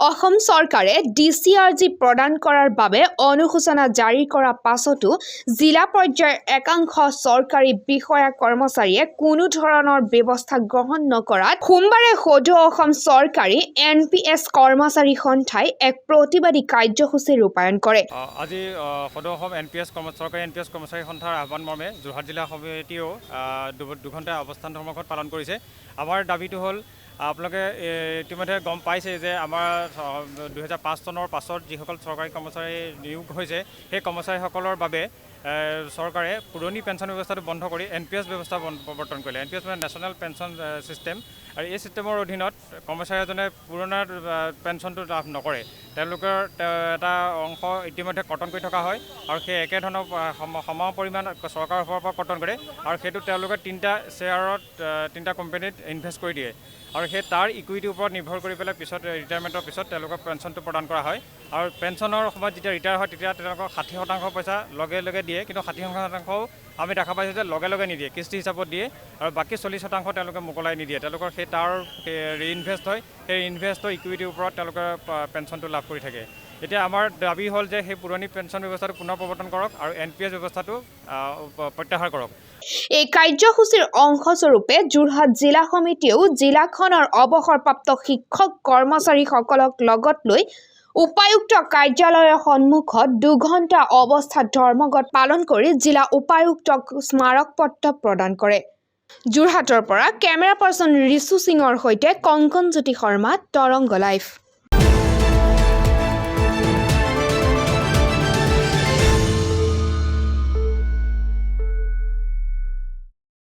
অসম চৰকাৰে ডিচিআৰজি প্ৰদান কৰাৰ বাবে অনুসূচনা জাৰি কৰাৰ পাছতো জিলা পৰ্যায়ৰ একাংশ চৰকাৰী বিষয়া কৰ্মচাৰীয়ে কোনো ধৰণৰ ব্যৱস্থা গ্ৰহণ নকৰাত সোমবাৰে সদৌ অসম চৰকাৰী NPS কৰ্মচাৰী সন্থাই এক প্ৰতিবাদী কাৰ্যসূচী ৰূপায়ণ কৰে। আজি সদৌ অসম চৰকাৰী NPS কৰ্মচাৰী সন্থাৰ আহ্বান মৰ্মে যোৰহাট জিলা সমিতিও দুঘণ্টা অৱস্থান ধৰ্মঘট পালন কৰিছে। আমাৰ দাবীটো হ'ল আপোনালোকে ইতিমধ্যে গম পাইছে যে আমাৰ 2005 চনৰ পাছত যিসকল চৰকাৰী কৰ্মচাৰী নিয়োগ হৈছে সেই কৰ্মচাৰীসকলৰ বাবে চৰকাৰে পুৰণি পেঞ্চন ব্যৱস্থাটো বন্ধ কৰি NPS ব্যৱস্থা প্ৰৱৰ্তন কৰিলে। NPS মানে নেশ্যনেল পেঞ্চন ছিষ্টেম, আৰু এই ছিষ্টেমৰ অধীনত কৰ্মচাৰী এজনে পুৰণা পেঞ্চনটো লাভ নকৰে। তেওঁলোকৰ এটা অংশ ইতিমধ্যে কৰ্তন কৰি থকা হয় আৰু সেই একেধৰণৰ সম পৰিমাণ চৰকাৰৰ ফালৰ পৰা কৰ্তন কৰে আৰু সেইটো তেওঁলোকে 3টা শ্বেয়াৰত 3টা কোম্পানীত ইনভেষ্ট কৰি দিয়ে আৰু সেই তাৰ ইকুইটিৰ ওপৰত নিৰ্ভৰ কৰি পেলাই পিছত ৰিটায়াৰমেণ্টৰ পিছত তেওঁলোকক পেঞ্চনটো প্ৰদান কৰা হয়। আৰু পেঞ্চনৰ সময়ত যেতিয়া ৰিটায়াৰ হয় তেতিয়া তেওঁলোকক 60% পইচা লগে লগে দিয়ে, কিন্তু 60%ও আমি দেখা পাইছোঁ যে লগে লগে নিদিয়ে, কিস্তি হিচাপত দিয়ে আৰু বাকী 40% তেওঁলোকে মোকলাই নিদিয়ে। তেওঁলোকৰ সেই তাৰ ৰিইনভেষ্ট হয়, সেই ইনভেষ্টৰ ইকুইটিৰ ওপৰত তেওঁলোকে পেঞ্চনটো লাভ কৰি থাকে। এতিয়া আমাৰ দাবী হ'ল যে সেই পুৰণি পেঞ্চন ব্যৱস্থাটো পুনৰ প্ৰৱৰ্তন কৰক আৰু NPS ব্যৱস্থাটো প্ৰত্যাহাৰ কৰক। এই কাৰ্যসূচীৰ অংশস্বৰূপে যোৰহাট জিলা সমিতিয়েও জিলাখনৰ অৱসৰপ্ৰাপ্ত শিক্ষক কৰ্মচাৰীসকলক লগত লৈ উপায়ুক্ত কাৰ্যালয়ৰ সন্মুখত 2 ঘণ্টা অৱস্থাত ধৰ্মঘট পালন কৰি জিলা উপায়ুক্তক স্মাৰকপত্ৰ প্ৰদান কৰে। যোৰহাটৰ পৰা কেমেৰা পাৰ্চন ৰিচু সিঙৰ সৈতে কংকন জ্যোতি শৰ্মা, তৰংগ লাইভ।